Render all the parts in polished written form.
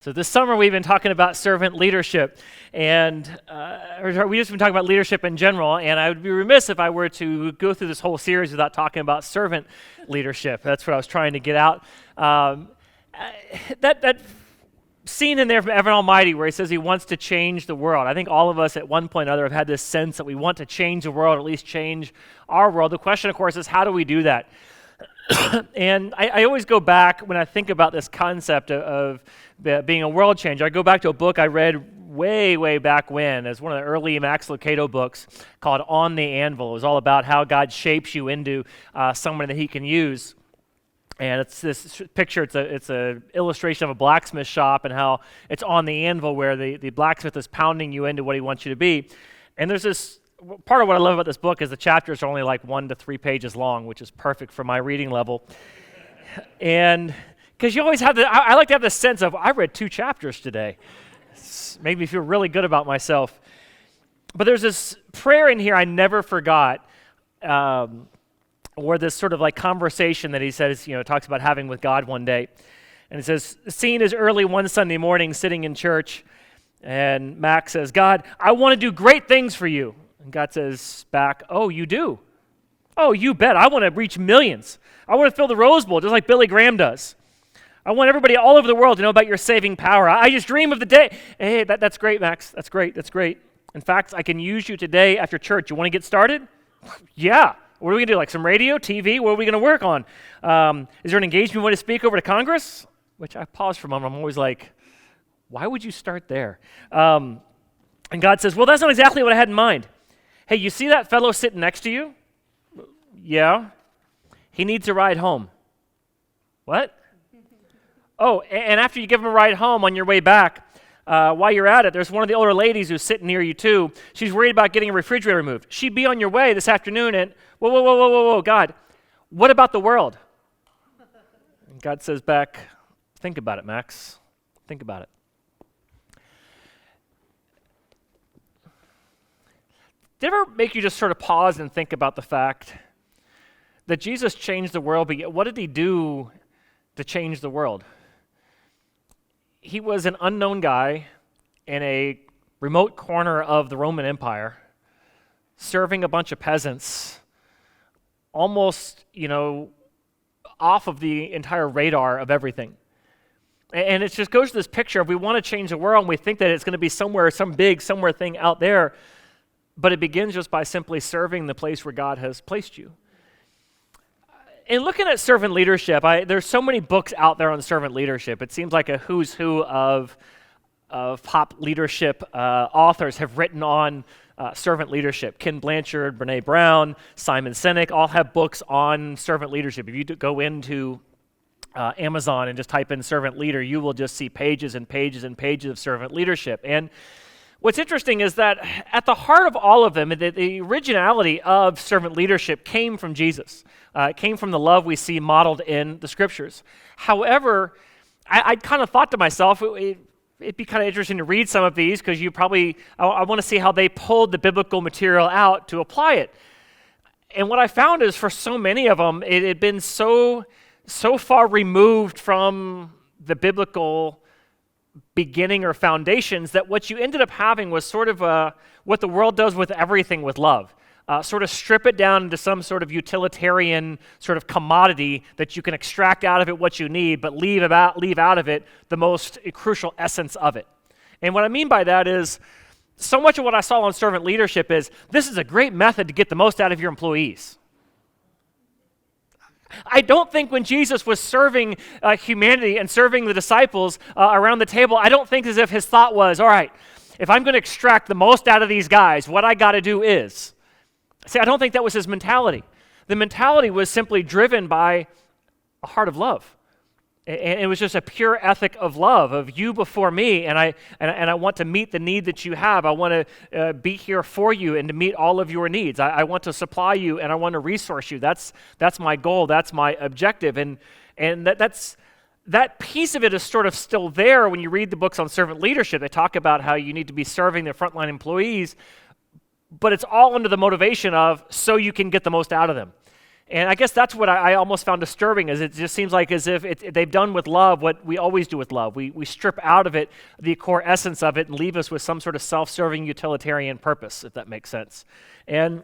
So this summer we've been talking about servant leadership, and we've just been talking about leadership in general, and I would be remiss if I were to go through this whole series without talking about servant leadership. That's what I was trying to get out. That scene in there from Evan Almighty where he says he wants to change the world. I think all of us at one point or other have had this sense that we want to change the world, or at least change our world. The question, of course, is how do we do that? And I always go back when I think about this concept of being a world changer. I go back to a book I read way back when. It's one of the early Max Lucado books called On the Anvil. It was all about how God shapes you into someone that he can use. And it's this picture, it's a illustration of a blacksmith shop and how it's on the anvil where the blacksmith is pounding you into what he wants you to be. And there's this part of what I love about this book is the chapters are only like 1 to 3 pages long, which is perfect for my reading level. And because you always have I like to have the sense of, I read 2 chapters today. It's made me feel really good about myself. But there's this prayer in here I never forgot, or this sort of like conversation that he says, talks about having with God one day. And it says, the scene is early one Sunday morning sitting in church, and Max says, God, I want to do great things for you. And God says back, oh, you do? Oh, you bet. I want to reach millions. I want to fill the Rose Bowl just like Billy Graham does. I want everybody all over the world to know about your saving power. I just dream of the day. Hey, that's great, Max. That's great. In fact, I can use you today after church. You want to get started? Yeah. What are we going to do, like some radio, TV? What are we going to work on? Is there an engagement you want to speak over to Congress? Which I pause for a moment. I'm always like, why would you start there? And God says, well, that's not exactly what I had in mind. Hey, you see that fellow sitting next to you? Yeah. He needs a ride home. What? Oh, and after you give him a ride home on your way back, while you're at it, there's one of the older ladies who's sitting near you too. She's worried about getting a refrigerator moved. She'd be on your way this afternoon and, whoa, God, what about the world? And God says back, think about it, Max. Think about it. Did it ever make you just sort of pause and think about the fact that Jesus changed the world, but what did he do to change the world? He was an unknown guy in a remote corner of the Roman Empire, serving a bunch of peasants, almost, off of the entire radar of everything. And it just goes to this picture of we want to change the world, and we think that it's going to be somewhere thing out there, but it begins just by simply serving the place where God has placed you. In looking at servant leadership, there's so many books out there on servant leadership. It seems like a who's who of pop leadership authors have written on servant leadership. Ken Blanchard, Brene Brown, Simon Sinek all have books on servant leadership. If you go into Amazon and just type in servant leader, you will just see pages and pages and pages of servant leadership. And what's interesting is that at the heart of all of them, the originality of servant leadership came from Jesus. It came from the love we see modeled in the scriptures. However, I kind of thought to myself, it'd be kind of interesting to read some of these because I want to see how they pulled the biblical material out to apply it. And what I found is for so many of them, it had been so far removed from the biblical beginning or foundations that what you ended up having was sort of what the world does with everything with love. Sort of strip it down into some sort of utilitarian sort of commodity that you can extract out of it what you need, but leave out of it the most crucial essence of it. And what I mean by that is, so much of what I saw on servant leadership is, this is a great method to get the most out of your employees. I don't think when Jesus was serving humanity and serving the disciples around the table, I don't think as if his thought was, all right, if I'm going to extract the most out of these guys, what I got to do is. See, I don't think that was his mentality. The mentality was simply driven by a heart of love. And it was just a pure ethic of love, of you before me, and I want to meet the need that you have. I want to be here for you and to meet all of your needs. I want to supply you, and I want to resource you. That's my goal. That's my objective. And that piece of it is sort of still there when you read the books on servant leadership. They talk about how you need to be serving the frontline employees, but it's all under the motivation of so you can get the most out of them. And I guess that's what I almost found disturbing, is it just seems like as if they've done with love what we always do with love. We strip out of it the core essence of it and leave us with some sort of self-serving utilitarian purpose, if that makes sense. And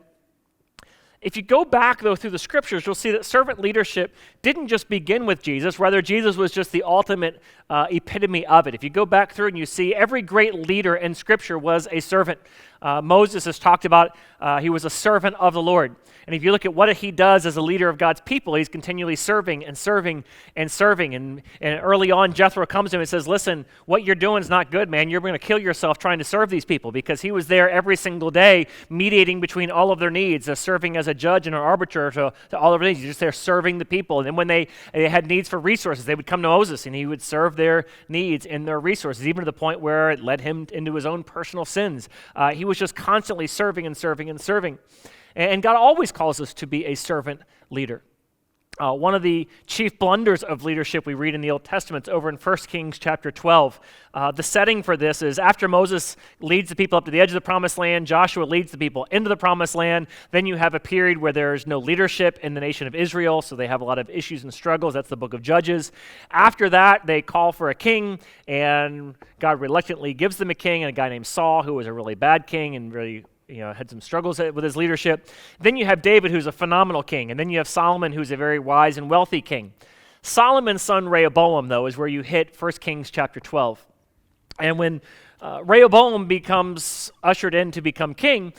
if you go back, though, through the scriptures, you'll see that servant leadership didn't just begin with Jesus. Rather, Jesus was just the ultimate epitome of it. If you go back through and you see every great leader in scripture was a servant. Moses has talked about he was a servant of the Lord. And if you look at what he does as a leader of God's people, he's continually serving and serving and serving. And early on, Jethro comes to him and says, listen, what you're doing is not good, man. You're going to kill yourself trying to serve these people, because he was there every single day mediating between all of their needs, serving as a judge and an arbiter to all of their needs. He's just there serving the people. And then when they had needs for resources, they would come to Moses and he would serve their needs and their resources, even to the point where it led him into his own personal sins. He was just constantly serving and serving and serving. And God always calls us to be a servant leader. One of the chief blunders of leadership we read in the Old Testament is over in 1 Kings chapter 12. The setting for this is after Moses leads the people up to the edge of the promised land, Joshua leads the people into the promised land. Then you have a period where there's no leadership in the nation of Israel, so they have a lot of issues and struggles. That's the book of Judges. After that, they call for a king, and God reluctantly gives them a king, and a guy named Saul, who was a really bad king and really had some struggles with his leadership. Then you have David, who's a phenomenal king, and then you have Solomon, who's a very wise and wealthy king. Solomon's son Rehoboam, though, is where you hit 1 Kings chapter 12. And when Rehoboam becomes ushered in to become king,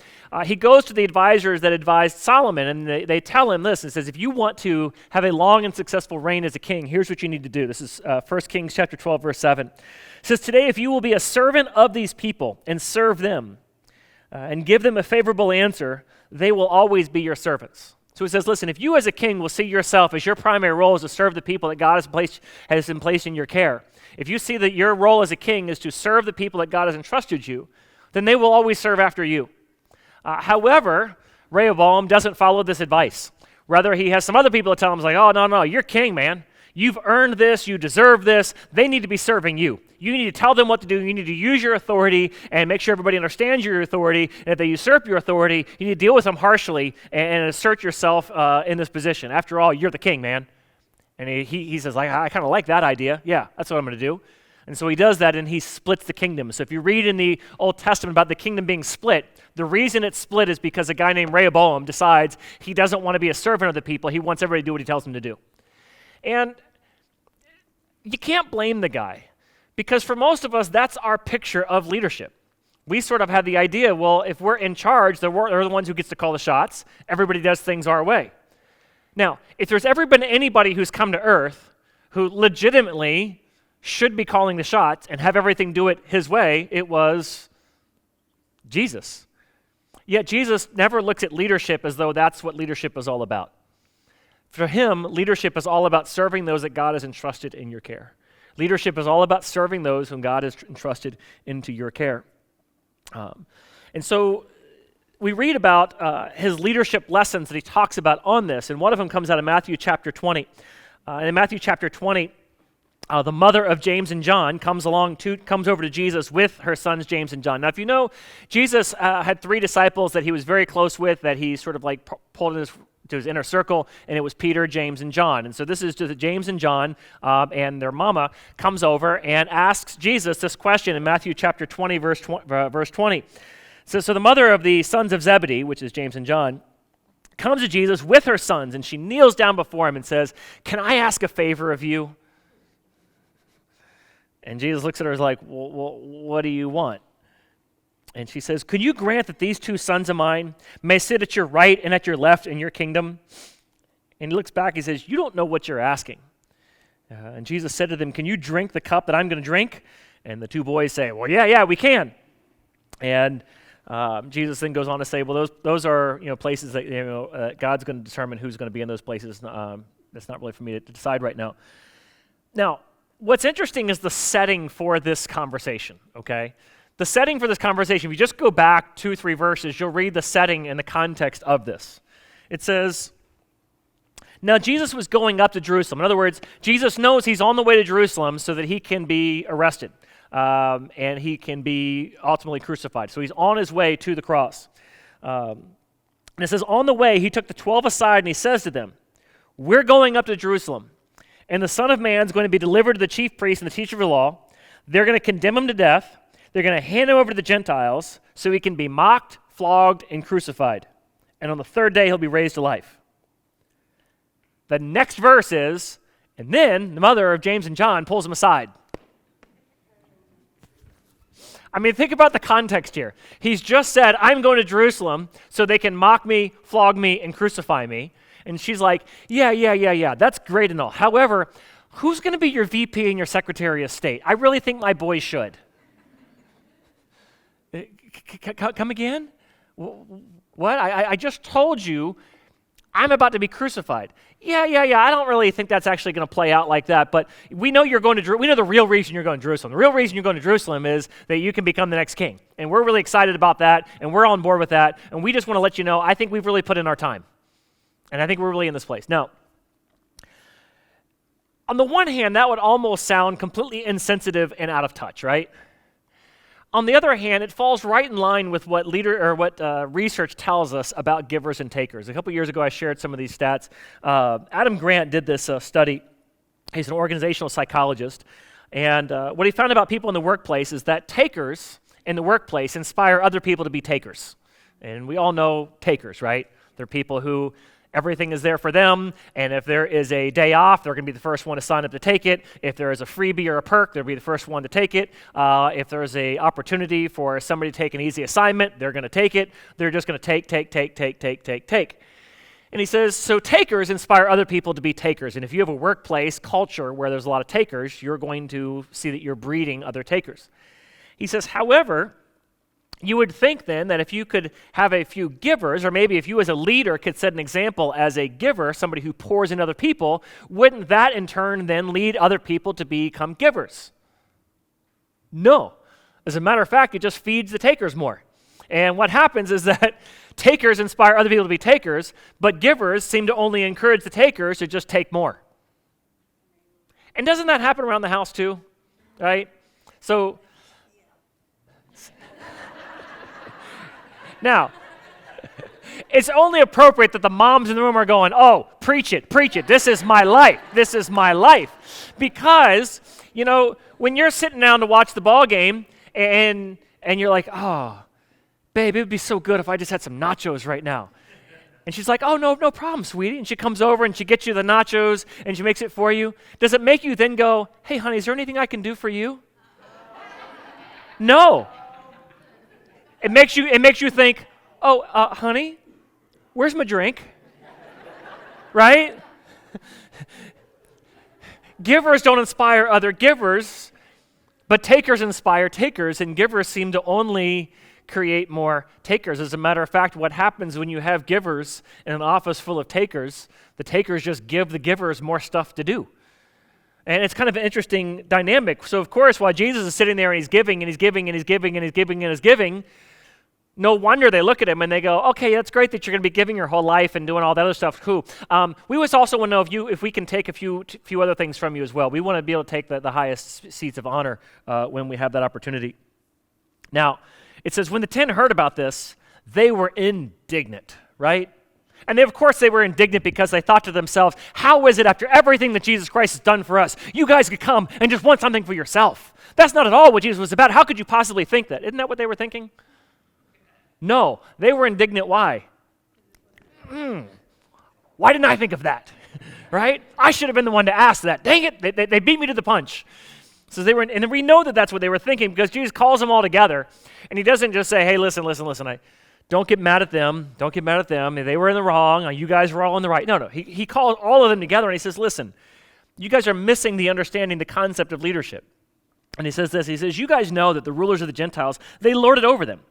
he goes to the advisors that advised Solomon, and they tell him this, and says, if you want to have a long and successful reign as a king, here's what you need to do. This is 1 Kings chapter 12, verse 7. It says, today if you will be a servant of these people and serve them, and give them a favorable answer, they will always be your servants. So he says, listen, if you as a king will see yourself as your primary role is to serve the people that God has placed in your care, if you see that your role as a king is to serve the people that God has entrusted you, then they will always serve after you. However, Rehoboam doesn't follow this advice. Rather, he has some other people that tell him, like, oh, no, you're king, man. You've earned this, you deserve this, they need to be serving you. You need to tell them what to do, you need to use your authority and make sure everybody understands your authority, and if they usurp your authority, you need to deal with them harshly and assert yourself in this position. After all, you're the king, man. And he says, I kind of like that idea. Yeah, that's what I'm going to do. And so he does that, and he splits the kingdom. So if you read in the Old Testament about the kingdom being split, the reason it's split is because a guy named Rehoboam decides he doesn't want to be a servant of the people, he wants everybody to do what he tells them to do. And you can't blame the guy, because for most of us, that's our picture of leadership. We sort of have the idea, well, if we're in charge, they're the ones who gets to call the shots. Everybody does things our way. Now, if there's ever been anybody who's come to earth who legitimately should be calling the shots and have everything do it his way, it was Jesus. Yet Jesus never looks at leadership as though that's what leadership is all about. For him, leadership is all about serving those that God has entrusted in your care. Leadership is all about serving those whom God has entrusted into your care. And so we read about his leadership lessons that he talks about on this, and one of them comes out of Matthew chapter 20. And in Matthew chapter 20, the mother of James and John comes over to Jesus with her sons James and John. Now, if you know, Jesus had three disciples that he was very close with, that he sort of like pulled in to his inner circle, and it was Peter, James, and John. And so this is to James and John, and their mama comes over and asks Jesus this question in Matthew chapter 20, verse 20. So the mother of the sons of Zebedee, which is James and John, comes to Jesus with her sons, and she kneels down before him and says, can I ask a favor of you? And Jesus looks at her and is like, well, what do you want? And she says, could you grant that these two sons of mine may sit at your right and at your left in your kingdom? And he looks back, he says, you don't know what you're asking. And Jesus said to them, can you drink the cup that I'm going to drink? And the two boys say, well, yeah, we can. And Jesus then goes on to say, well, those are places that God's going to determine who's going to be in those places. That's not really for me to decide right now. Now, what's interesting is the setting for this conversation, okay? The setting for this conversation, if you just go back 2-3 verses, you'll read the setting and the context of this. It says, now Jesus was going up to Jerusalem. In other words, Jesus knows he's on the way to Jerusalem so that he can be arrested and he can be ultimately crucified. So he's on his way to the cross. And it says, on the way, he took the 12 aside and he says to them, we're going up to Jerusalem, and the Son of Man is going to be delivered to the chief priests and the teacher of the law. They're going to condemn him to death. They're going to hand him over to the Gentiles so he can be mocked, flogged, and crucified. And on the third day, he'll be raised to life. The next verse is, and then the mother of James and John pulls him aside. I mean, think about the context here. He's just said, I'm going to Jerusalem so they can mock me, flog me, and crucify me. And she's like, yeah, that's great and all. However, who's going to be your VP and your Secretary of State? I really think my boy should. Come again? What? I just told you I'm about to be crucified. Yeah, I don't really think that's actually going to play out like that, but we know you're going to Jerusalem. We know the real reason you're going to Jerusalem. The real reason you're going to Jerusalem is that you can become the next king, and we're really excited about that, and we're on board with that, and we just want to let you know, I think we've really put in our time, and I think we're really in this place. Now, on the one hand, that would almost sound completely insensitive and out of touch, right? On the other hand, it falls right in line with what research tells us about givers and takers. A couple years ago, I shared some of these stats. Adam Grant did this study. He's an organizational psychologist. And what he found about people in the workplace is that takers in the workplace inspire other people to be takers. And we all know takers, right? They're people who everything is there for them, and if there is a day off, they're going to be the first one to sign up to take it. If there is a freebie or a perk, they'll be the first one to take it. If there's an opportunity for somebody to take an easy assignment, they're going to take it. They're just going to take. And he says, so takers inspire other people to be takers. And if you have a workplace culture where there's a lot of takers, you're going to see that you're breeding other takers. He says, however, you would think then that if you could have a few givers, or maybe if you as a leader could set an example as a giver, somebody who pours in other people, wouldn't that in turn then lead other people to become givers? No. As a matter of fact, it just feeds the takers more. And what happens is that takers inspire other people to be takers, but givers seem to only encourage the takers to just take more. And doesn't that happen around the house too? Right? So, now, it's only appropriate that the moms in the room are going, oh, preach it, this is my life. Because, when you're sitting down to watch the ball game and you're like, oh, babe, it would be so good if I just had some nachos right now. And she's like, oh, no problem, sweetie. And she comes over and she gets you the nachos and she makes it for you. Does it make you then go, hey, honey, is there anything I can do for you? No. It makes you think, oh, honey, where's my drink? Right? Givers don't inspire other givers, but takers inspire takers, and givers seem to only create more takers. As a matter of fact, what happens when you have givers in an office full of takers, the takers just give the givers more stuff to do. And it's kind of an interesting dynamic. So, of course, while Jesus is sitting there and he's giving, no wonder they look at him and they go, okay, that's great that you're going to be giving your whole life and doing all that other stuff. Cool. We also want to know if we can take a few other things from you as well. We want to be able to take the highest seats of honor when we have that opportunity. Now, it says, when the 10 heard about this, they were indignant, right? And of course they were indignant because they thought to themselves, how is it after everything that Jesus Christ has done for us, you guys could come and just want something for yourself? That's not at all what Jesus was about. How could you possibly think that? Isn't that what they were thinking? No, they were indignant. Why? Why didn't I think of that? Right? I should have been the one to ask that. Dang it, they beat me to the punch. So they were, and we know that that's what they were thinking because Jesus calls them all together, and he doesn't just say, hey, listen, don't get mad at them. Don't get mad at them. They were in the wrong. You guys were all in the right. No. He calls all of them together, and he says, listen, you guys are missing the understanding, the concept of leadership. And he says this. He says, you guys know that the rulers of the Gentiles, they lord it over them,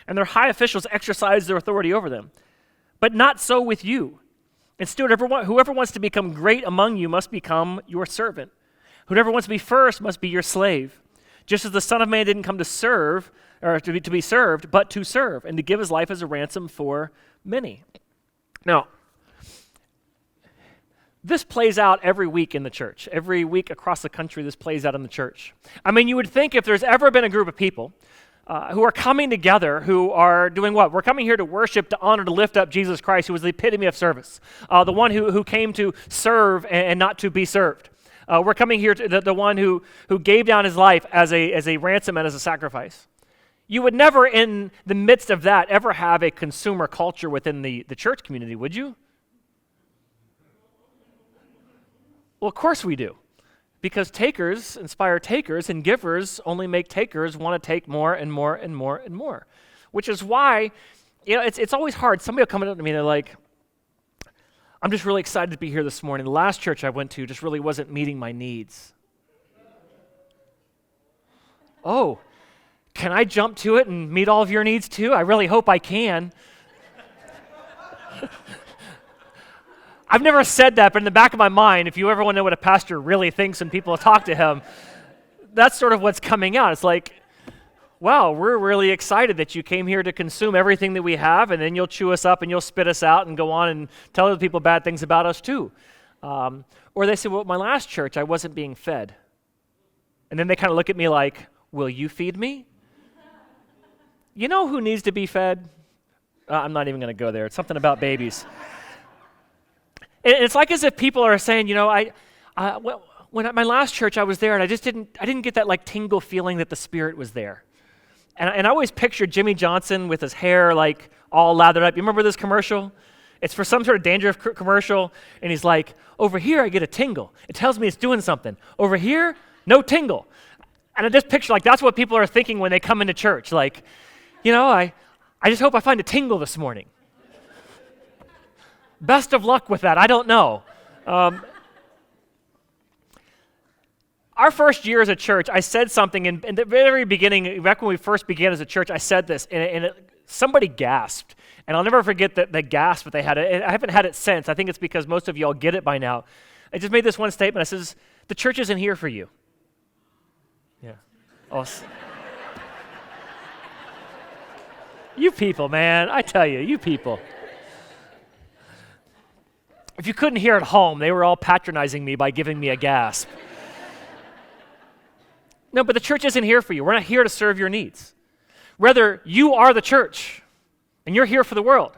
and their high officials exercise their authority over them. But not so with you. Instead, whoever wants to become great among you must become your servant. Whoever wants to be first must be your slave. Just as the Son of Man didn't come to serve, or to be served, but to serve, and to give his life as a ransom for many. Now, this plays out every week in the church. Every week across the country, this plays out in the church. I mean, you would think if there's ever been a group of people who are coming together, who are doing what? We're coming here to worship, to honor, to lift up Jesus Christ, who was the epitome of service, the one who came to serve and not to be served. We're coming here to the one who gave down his life as a ransom and as a sacrifice. You would never, in the midst of that, ever have a consumer culture within the church community, would you? Well, of course we do. Because takers inspire takers, and givers only make takers want to take more and more and more and more. Which is why, it's always hard. Somebody will come up to me and they're like, I'm just really excited to be here this morning. The last church I went to just really wasn't meeting my needs. Oh, can I jump to it and meet all of your needs too? I really hope I can. I've never said that, but in the back of my mind, if you ever want to know what a pastor really thinks when people talk to him, that's sort of what's coming out. It's like, wow, we're really excited that you came here to consume everything that we have, and then you'll chew us up and you'll spit us out and go on and tell other people bad things about us too. Or they say, well, at my last church, I wasn't being fed. And then they kind of look at me like, will you feed me? You know who needs to be fed? I'm not even going to go there. It's something about babies. And it's like as if people are saying, when at my last church I was there and I didn't get that like tingle feeling that the Spirit was there. And I always picture Jimmy Johnson with his hair like all lathered up. You remember this commercial? It's for some sort of dandruff commercial, and he's like, over here I get a tingle. It tells me it's doing something. Over here, no tingle. And I just picture like that's what people are thinking when they come into church. Like, I just hope I find a tingle this morning. Best of luck with that. I don't know. Our first year as a church, I said something in the very beginning, back when we first began as a church, I said this, and somebody gasped. And I'll never forget the gasp that they had. I haven't had it since. I think it's because most of y'all get it by now. I just made this one statement. I says, the church isn't here for you. Yeah. Oh, you people, man. I tell you, you people. If you couldn't hear at home, they were all patronizing me by giving me a gasp. No, but the church isn't here for you. We're not here to serve your needs. Rather, you are the church, and you're here for the world.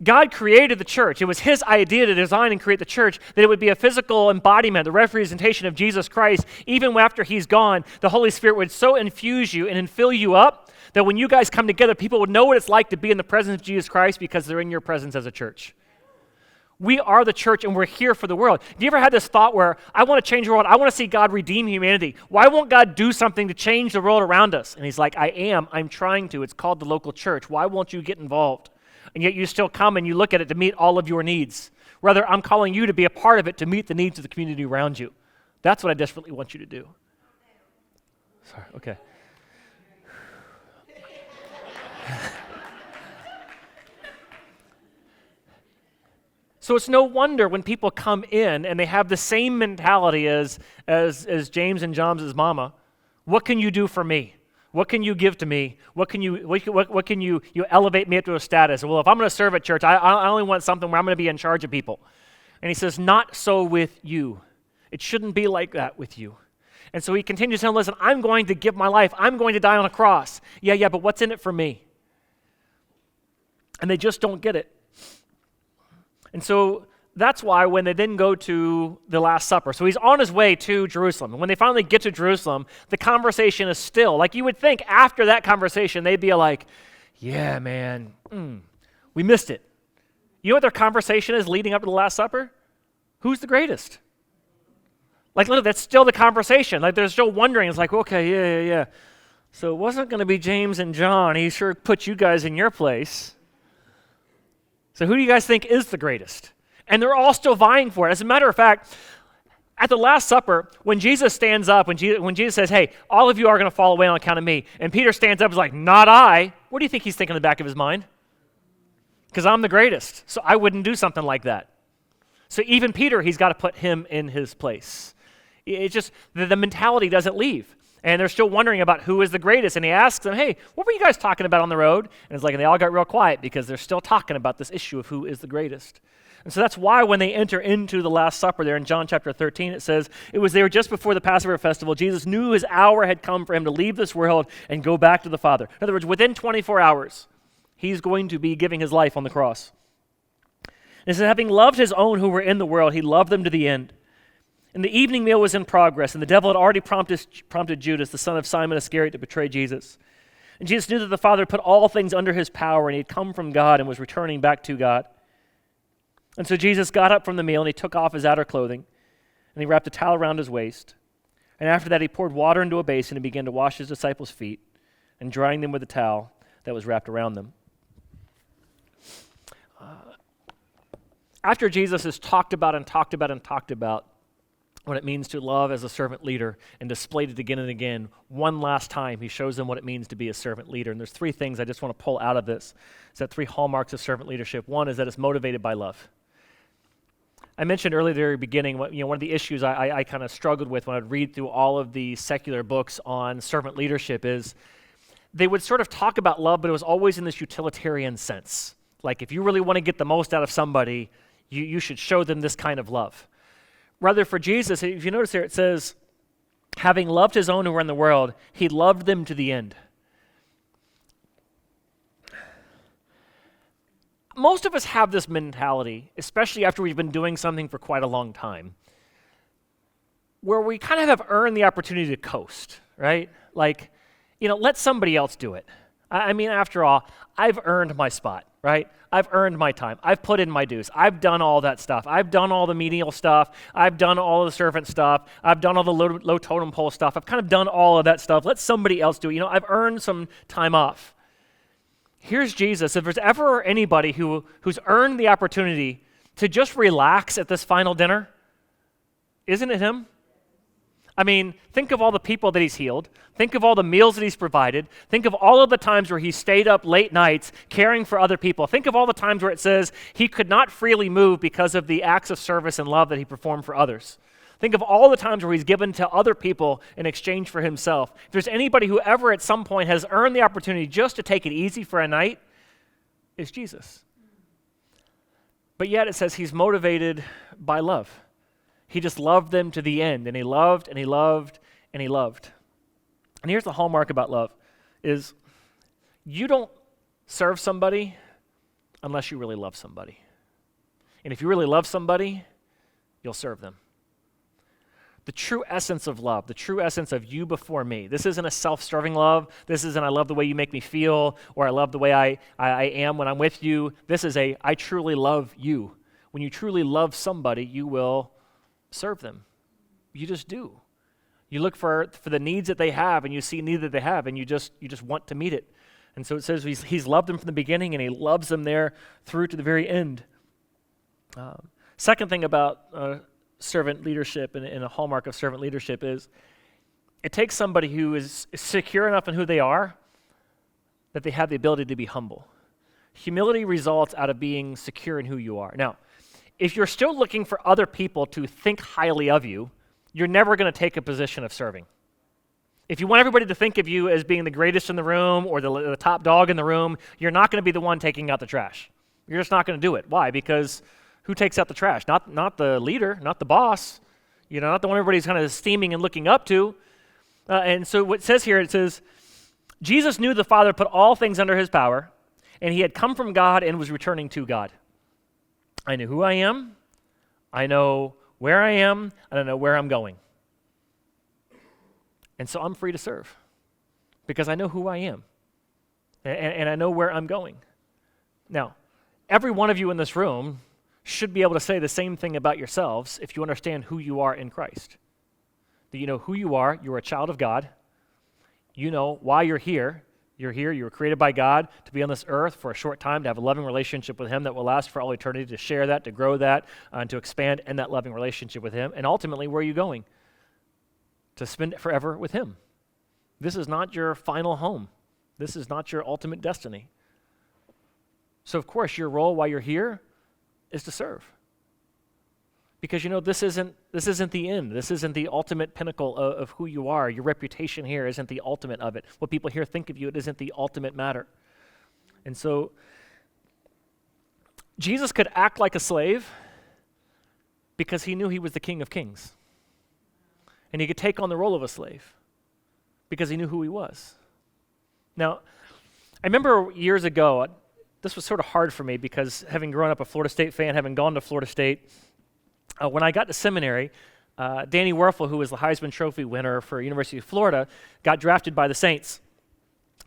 God created the church. It was his idea to design and create the church, that it would be a physical embodiment, the representation of Jesus Christ. Even after he's gone, the Holy Spirit would so infuse you and fill you up that when you guys come together, people would know what it's like to be in the presence of Jesus Christ because they're in your presence as a church. We are the church, and we're here for the world. Have you ever had this thought where, I want to change the world, I want to see God redeem humanity. Why won't God do something to change the world around us? And he's like, I'm trying to. It's called the local church. Why won't you get involved? And yet you still come and you look at it to meet all of your needs. Rather, I'm calling you to be a part of it to meet the needs of the community around you. That's what I desperately want you to do. Sorry, okay. So it's no wonder when people come in and they have the same mentality as James and John's mama. What can you do for me? What can you give to me? What can you elevate me up to a status? Well, if I'm going to serve at church, I only want something where I'm going to be in charge of people. And he says, not so with you. It shouldn't be like that with you. And so he continues to tell them, listen, I'm going to give my life. I'm going to die on a cross. Yeah, but what's in it for me? And they just don't get it. And so that's why when they then go to the Last Supper, so he's on his way to Jerusalem. And when they finally get to Jerusalem, the conversation is still, like you would think after that conversation, they'd be like, yeah, man, we missed it. You know what their conversation is leading up to the Last Supper? Who's the greatest? Like, look, that's still the conversation. Like, they're still wondering. It's like, okay, yeah. So it wasn't going to be James and John. He sure put you guys in your place. So who do you guys think is the greatest? And they're all still vying for it. As a matter of fact, at the Last Supper, when Jesus stands up, when Jesus says, hey, all of you are going to fall away on account of me, and Peter stands up and is like, not I. What do you think he's thinking in the back of his mind? Because I'm the greatest, so I wouldn't do something like that. So even Peter, he's got to put him in his place. It's just, the mentality doesn't leave. And they're still wondering about who is the greatest. And he asks them, hey, what were you guys talking about on the road? And it's like, and they all got real quiet because they're still talking about this issue of who is the greatest. And so that's why when they enter into the Last Supper there in John chapter 13, it says, it was there just before the Passover festival. Jesus knew his hour had come for him to leave this world and go back to the Father. In other words, within 24 hours, he's going to be giving his life on the cross. And it says, having loved his own who were in the world, he loved them to the end. And the evening meal was in progress, and the devil had already prompted Judas, the son of Simon Iscariot, to betray Jesus. And Jesus knew that the Father put all things under his power, and he had come from God and was returning back to God. And so Jesus got up from the meal, and he took off his outer clothing, and he wrapped a towel around his waist. And after that, he poured water into a basin and began to wash his disciples' feet, and drying them with the towel that was wrapped around them. After Jesus has talked about what it means to love as a servant leader and displayed it again and again, one last time he shows them what it means to be a servant leader. And there's three things I just want to pull out of this. It's that three hallmarks of servant leadership. One is that it's motivated by love. I mentioned earlier at the very beginning, one of the issues I kind of struggled with when I'd read through all of the secular books on servant leadership is they would sort of talk about love, but it was always in this utilitarian sense. Like if you really want to get the most out of somebody, you should show them this kind of love. Rather, for Jesus, if you notice here, it says, having loved his own who were in the world, he loved them to the end. Most of us have this mentality, especially after we've been doing something for quite a long time, where we kind of have earned the opportunity to coast, right? Like, let somebody else do it. I mean, after all, I've earned my spot, right? I've earned my time. I've put in my dues. I've done all that stuff. I've done all the menial stuff. I've done all the servant stuff. I've done all the low totem pole stuff. I've kind of done all of that stuff. Let somebody else do it. I've earned some time off. Here's Jesus. If there's ever anybody who's earned the opportunity to just relax at this final dinner, isn't it him? I mean, think of all the people that he's healed. Think of all the meals that he's provided. Think of all of the times where he stayed up late nights caring for other people. Think of all the times where it says he could not freely move because of the acts of service and love that he performed for others. Think of all the times where he's given to other people in exchange for himself. If there's anybody who ever at some point has earned the opportunity just to take it easy for a night, it's Jesus. But yet it says he's motivated by love. He just loved them to the end, and he loved, and he loved, and he loved. And here's the hallmark about love, is you don't serve somebody unless you really love somebody. And if you really love somebody, you'll serve them. The true essence of love, the true essence of you before me. This isn't a self-serving love. This isn't I love the way you make me feel, or I love the way I am when I'm with you. This is I truly love you. When you truly love somebody, you will serve them. You just do. You look for the needs that they have, and you see need that they have, and you just want to meet it. And so it says he's loved them from the beginning, and he loves them there through to the very end. Second thing about servant leadership and a hallmark of servant leadership is it takes somebody who is secure enough in who they are that they have the ability to be humble. Humility results out of being secure in who you are. Now, if you're still looking for other people to think highly of you, you're never going to take a position of serving. If you want everybody to think of you as being the greatest in the room or the top dog in the room, you're not going to be the one taking out the trash. You're just not going to do it. Why? Because who takes out the trash? Not the leader, not the boss, not the one everybody's kind of esteeming and looking up to. And so what it says here, it says, Jesus knew the Father put all things under his power, and he had come from God and was returning to God. I know who I am, I know where I am, and I know where I'm going. And so I'm free to serve because I know who I am and I know where I'm going. Now, every one of you in this room should be able to say the same thing about yourselves if you understand who you are in Christ. That you know who you are, you're a child of God, you know why you're here. You're here, you were created by God to be on this earth for a short time, to have a loving relationship with him that will last for all eternity, to share that, to grow that, and to expand in that loving relationship with him. And ultimately, where are you going? To spend it forever with him. This is not your final home. This is not your ultimate destiny. So of course, your role while you're here is to serve. Because this isn't This isn't the end. This isn't the ultimate pinnacle of who you are. Your reputation here isn't the ultimate of it. What people here think of you, it isn't the ultimate matter. And so Jesus could act like a slave because he knew he was the King of Kings. And he could take on the role of a slave because he knew who he was. Now, I remember years ago, this was sort of hard for me because having grown up a Florida State fan, having gone to Florida State, when I got to seminary, Danny Werfel, who was the Heisman Trophy winner for University of Florida, got drafted by the Saints.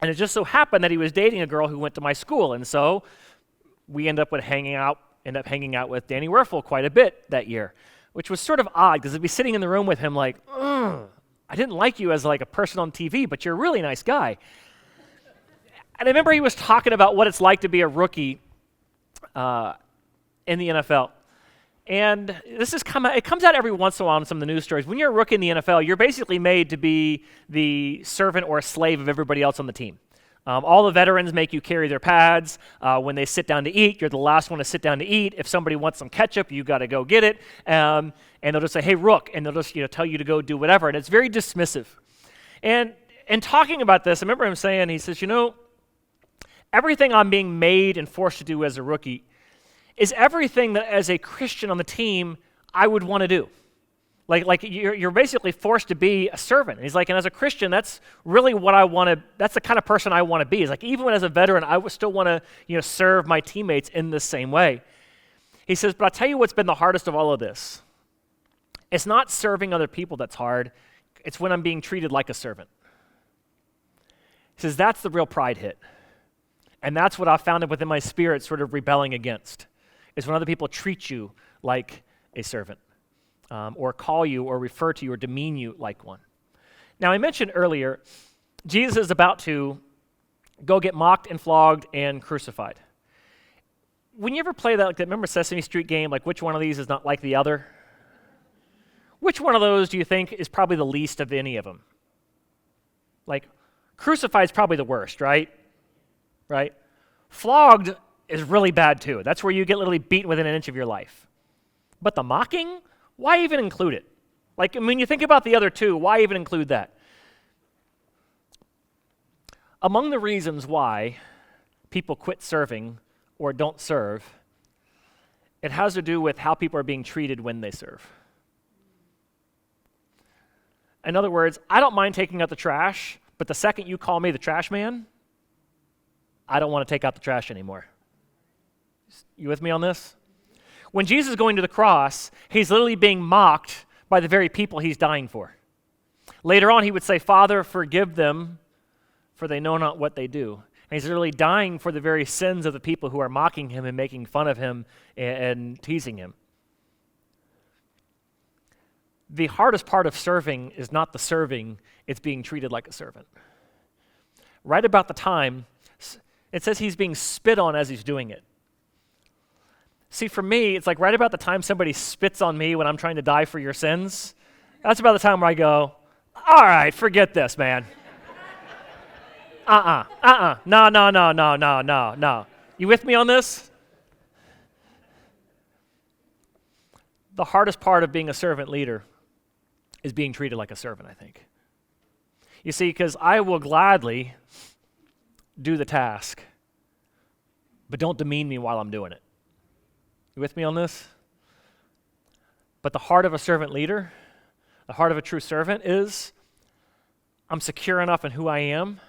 And it just so happened that he was dating a girl who went to my school, and so we ended up hanging out with Danny Werfel quite a bit that year, which was sort of odd because I'd be sitting in the room with him like, I didn't like you as like a person on TV, but you're a really nice guy. And I remember he was talking about what it's like to be a rookie in the NFL. And it comes out every once in a while in some of the news stories. When you're a rookie in the NFL, you're basically made to be the servant or a slave of everybody else on the team. All the veterans make you carry their pads. When they sit down to eat, you're the last one to sit down to eat. If somebody wants some ketchup, you got to go get it. And they'll just say, "Hey, Rook," and they'll just tell you to go do whatever. And it's very dismissive. And talking about this, I remember him saying, he says, everything I'm being made and forced to do as a rookie is everything that as a Christian on the team I would want to do. Like you're basically forced to be a servant. And he's like, and as a Christian, that's really what I want to, that's the kind of person I want to be. He's like, even as a veteran, I would still want to, serve my teammates in the same way. He says, but I'll tell you what's been the hardest of all of this. It's not serving other people that's hard. It's when I'm being treated like a servant. He says, that's the real pride hit. And that's what I found within my spirit sort of rebelling against, is when other people treat you like a servant, or call you or refer to you or demean you like one. Now, I mentioned earlier, Jesus is about to go get mocked and flogged and crucified. When you ever play that, remember Sesame Street game, like which one of these is not like the other? Which one of those do you think is probably the least of any of them? Like, crucified is probably the worst, right? Right? Flogged is really bad too. That's where you get literally beaten within an inch of your life. But the mocking, why even include it? You think about the other two, why even include that? Among the reasons why people quit serving or don't serve, it has to do with how people are being treated when they serve. In other words, I don't mind taking out the trash, but the second you call me the trash man, I don't want to take out the trash anymore. You with me on this? When Jesus is going to the cross, he's literally being mocked by the very people he's dying for. Later on, he would say, "Father, forgive them, for they know not what they do." And he's literally dying for the very sins of the people who are mocking him and making fun of him and teasing him. The hardest part of serving is not the serving, it's being treated like a servant. Right about the time, it says he's being spit on as he's doing it. See, for me, it's like right about the time somebody spits on me when I'm trying to die for your sins, that's about the time where I go, all right, forget this, man. No. You with me on this? The hardest part of being a servant leader is being treated like a servant, I think. You see, because I will gladly do the task, but don't demean me while I'm doing it. You with me on this? But the heart of a servant leader, the heart of a true servant is, I'm secure enough in who I am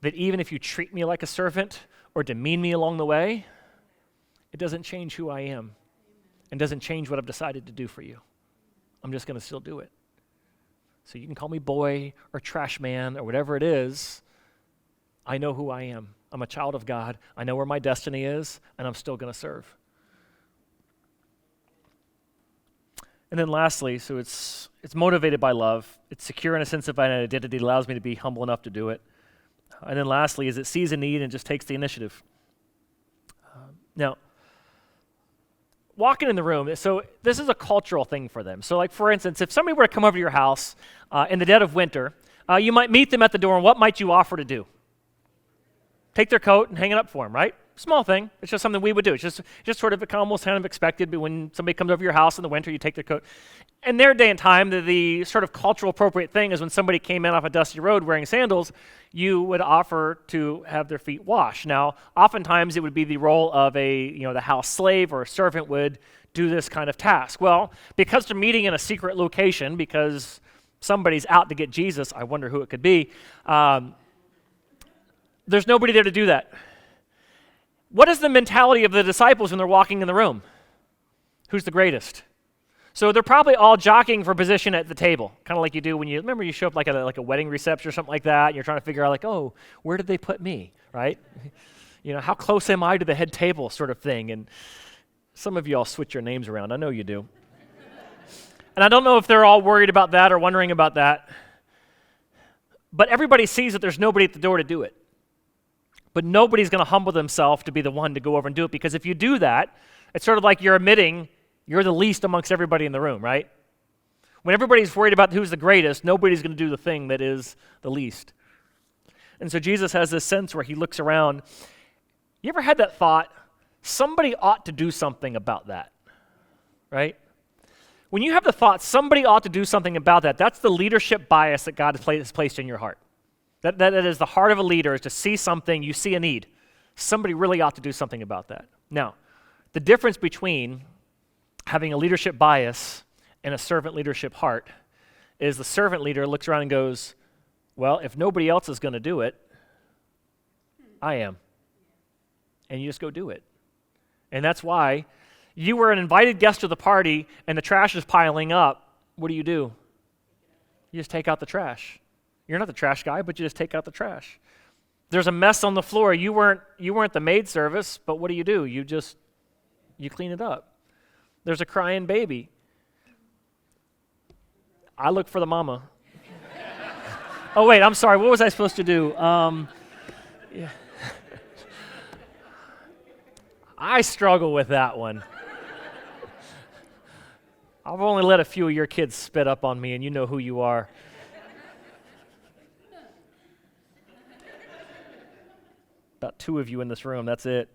that even if you treat me like a servant or demean me along the way, it doesn't change who I am and doesn't change what I've decided to do for you. I'm just going to still do it. So you can call me boy or trash man or whatever it is. I know who I am. I'm a child of God. I know where my destiny is, and I'm still going to serve. And then lastly, so it's motivated by love. It's secure in a sense of identity. It allows me to be humble enough to do it. And then lastly is it sees a need and just takes the initiative. Now, walking in the room, so this is a cultural thing for them. So like, for instance, if somebody were to come over to your house in the dead of winter, you might meet them at the door, and what might you offer to do? Take their coat and hang it up for them, right? small thing. It's just something we would do. It's just sort of almost kind of expected. But when somebody comes over your house in the winter, you take their coat. In their day and time, the sort of cultural appropriate thing is when somebody came in off a dusty road wearing sandals, you would offer to have their feet washed. Now, oftentimes it would be the role of the house slave or a servant would do this kind of task. Well, because they're meeting in a secret location, because somebody's out to get Jesus, I wonder who it could be, there's nobody there to do that. What is the mentality of the disciples when they're walking in the room? Who's the greatest? So they're probably all jockeying for position at the table, kind of like you do when you show up like a wedding reception or something like that, and you're trying to figure out oh, where did they put me, right? How close am I to the head table sort of thing. And some of you all switch your names around. I know you do. And I don't know if they're all worried about that or wondering about that. But everybody sees that there's nobody at the door to do it. But nobody's going to humble themselves to be the one to go over and do it, because if you do that, it's sort of like you're admitting you're the least amongst everybody in the room, right? When everybody's worried about who's the greatest, nobody's going to do the thing that is the least. And so Jesus has this sense where he looks around. You ever had that thought, somebody ought to do something about that, right? When you have the thought, somebody ought to do something about that, that's the leadership bias that God has placed in your heart. That is the heart of a leader, is to see something, you see a need. Somebody really ought to do something about that. Now, the difference between having a leadership bias and a servant leadership heart is the servant leader looks around and goes, well, if nobody else is going to do it, I am. And you just go do it. And that's why you were an invited guest to the party and the trash is piling up. What do? You just take out the trash. You're not the trash guy, but you just take out the trash. There's a mess on the floor. You weren't the maid service, but what do? You clean it up. There's a crying baby. I look for the mama. Oh, wait, I'm sorry. What was I supposed to do? Yeah. I struggle with that one. I've only let a few of your kids spit up on me, and you know who you are. About 2 of you in this room, that's it.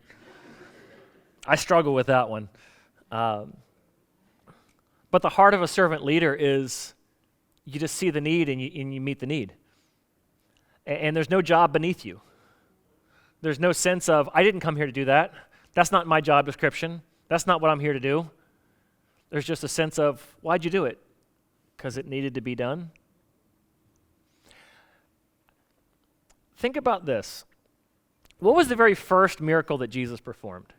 I struggle with that one. But the heart of a servant leader is you just see the need and you meet the need. And there's no job beneath you. There's no sense of, I didn't come here to do that. That's not my job description. That's not what I'm here to do. There's just a sense of, why'd you do it? Because it needed to be done. Think about this. What was the very first miracle that Jesus performed?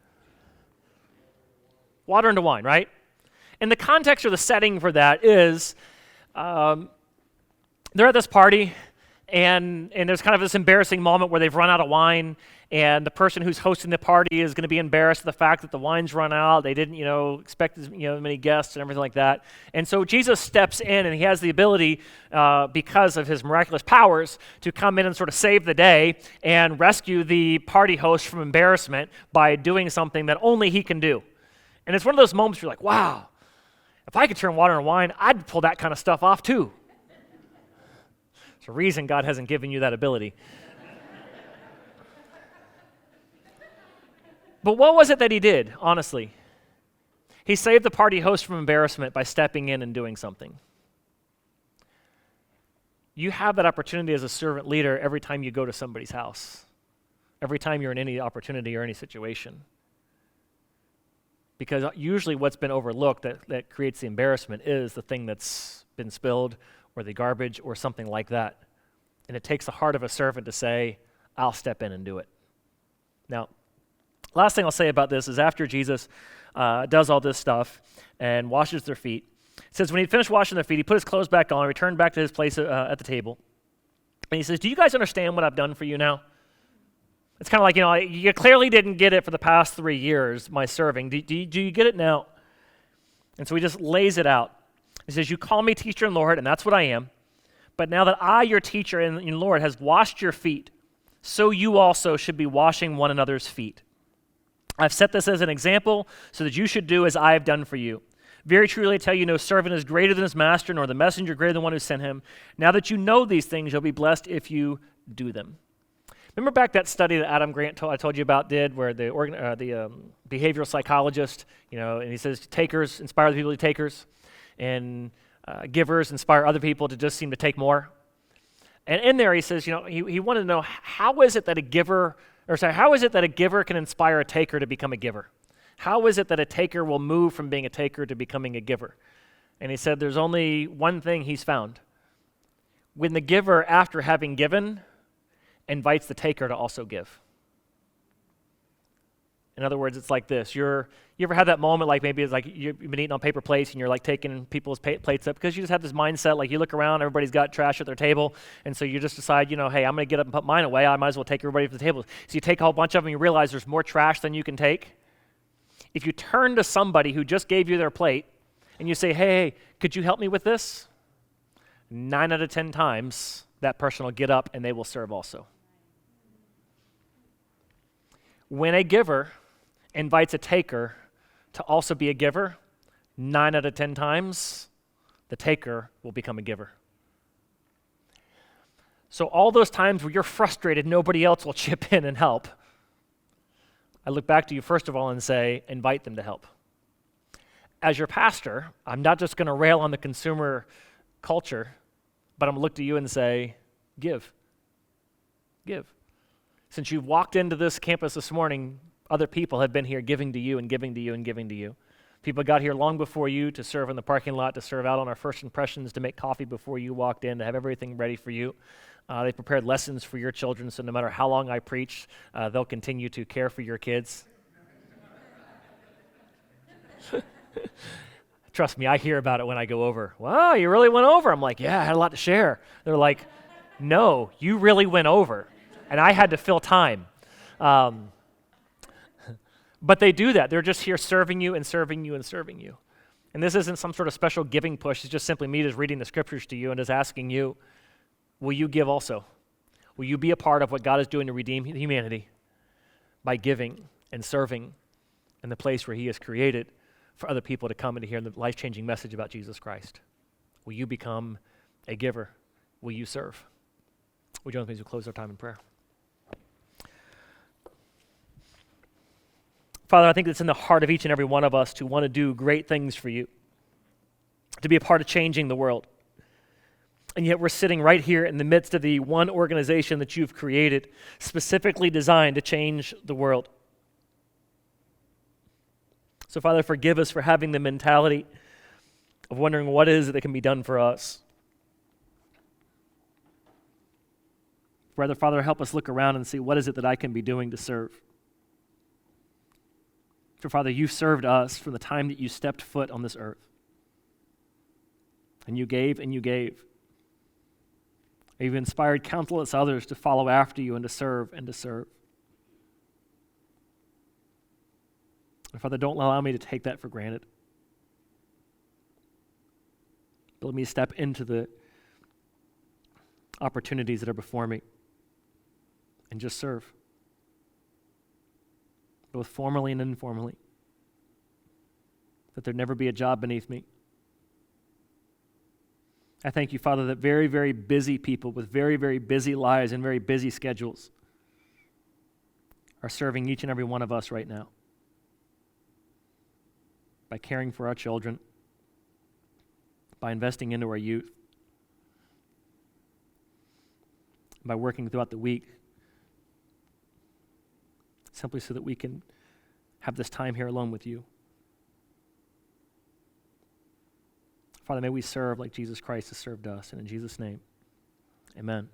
Water into wine, right? And the context or the setting for that is they're at this party, and there's kind of this embarrassing moment where they've run out of wine, and the person who's hosting the party is going to be embarrassed at the fact that the wine's run out. They didn't, expect many guests and everything like that. And so Jesus steps in, and he has the ability, because of his miraculous powers, to come in and sort of save the day and rescue the party host from embarrassment by doing something that only he can do. And it's one of those moments where you're like, wow, if I could turn water into wine, I'd pull that kind of stuff off too. There's a reason God hasn't given you that ability. But what was it that he did, honestly? He saved the party host from embarrassment by stepping in and doing something. You have that opportunity as a servant leader every time you go to somebody's house, every time you're in any opportunity or any situation. Because usually what's been overlooked that creates the embarrassment is the thing that's been spilled or the garbage or something like that. And it takes the heart of a servant to say, I'll step in and do it. Now, last thing I'll say about this is after Jesus does all this stuff and washes their feet, it says when he finished washing their feet, he put his clothes back on, returned back to his place at the table. And he says, do you guys understand what I've done for you now? It's kind of like, you clearly didn't get it for the past 3 years, my serving. Do you get it now? And so he just lays it out. He says, you call me teacher and Lord, and that's what I am. But now that I, your teacher and Lord, has washed your feet, so you also should be washing one another's feet. I've set this as an example so that you should do as I have done for you. Very truly I tell you, no servant is greater than his master, nor the messenger greater than one who sent him. Now that you know these things, you'll be blessed if you do them. Remember back that study that Adam Grant I told you about did, where the behavioral psychologist, and he says takers inspire the people to be takers, and givers inspire other people to just seem to take more. And in there he says, he wanted to know how is it that a giver can inspire a taker to become a giver? How is it that a taker will move from being a taker to becoming a giver? And he said there's only one thing he's found. When the giver, after having given, invites the taker to also give. In other words, it's like this. You ever had that moment, like maybe it's like you've been eating on paper plates and you're like taking people's plates up because you just have this mindset, like you look around, everybody's got trash at their table, and so you just decide, hey, I'm going to get up and put mine away. I might as well take everybody from the table. So you take a whole bunch of them and you realize there's more trash than you can take. If you turn to somebody who just gave you their plate and you say, hey, could you help me with this? 9 out of 10 times, that person will get up and they will serve also. When a giver invites a taker to also be a giver, 9 out of 10 times, the taker will become a giver. So all those times where you're frustrated, nobody else will chip in and help, I look back to you first of all and say, invite them to help. As your pastor, I'm not just going to rail on the consumer culture, but I'm going to look to you and say, give. Give. Since you've walked into this campus this morning, other people have been here giving to you and giving to you and giving to you. People got here long before you to serve in the parking lot, to serve out on our first impressions, to make coffee before you walked in, to have everything ready for you. They prepared lessons for your children, so no matter how long I preach, they'll continue to care for your kids. Trust me, I hear about it when I go over. Wow, you really went over? I'm like, yeah, I had a lot to share. They're like, no, you really went over, and I had to fill time. But they do that. They're just here serving you and serving you and serving you. And this isn't some sort of special giving push. It's just simply me just reading the scriptures to you and just asking you, will you give also? Will you be a part of what God is doing to redeem humanity by giving and serving in the place where he has created for other people to come and to hear the life-changing message about Jesus Christ? Will you become a giver? Will you serve? Would you join me as we close our time in prayer? Father, I think it's in the heart of each and every one of us to want to do great things for you, to be a part of changing the world. And yet we're sitting right here in the midst of the one organization that you've created, specifically designed to change the world. So Father, forgive us for having the mentality of wondering what is it that can be done for us. Rather, Father, help us look around and see what is it that I can be doing to serve. For Father, you've served us from the time that you stepped foot on this earth. And you gave and you gave. You've inspired countless others to follow after you and to serve and to serve. And Father, don't allow me to take that for granted. But let me step into the opportunities that are before me and just serve, both formally and informally. That there never be a job beneath me. I thank you, Father, that very, very busy people with very, very busy lives and very busy schedules are serving each and every one of us right now by caring for our children, by investing into our youth, by working throughout the week, simply so that we can have this time here alone with you. Father, may we serve like Jesus Christ has served us. And in Jesus' name, amen.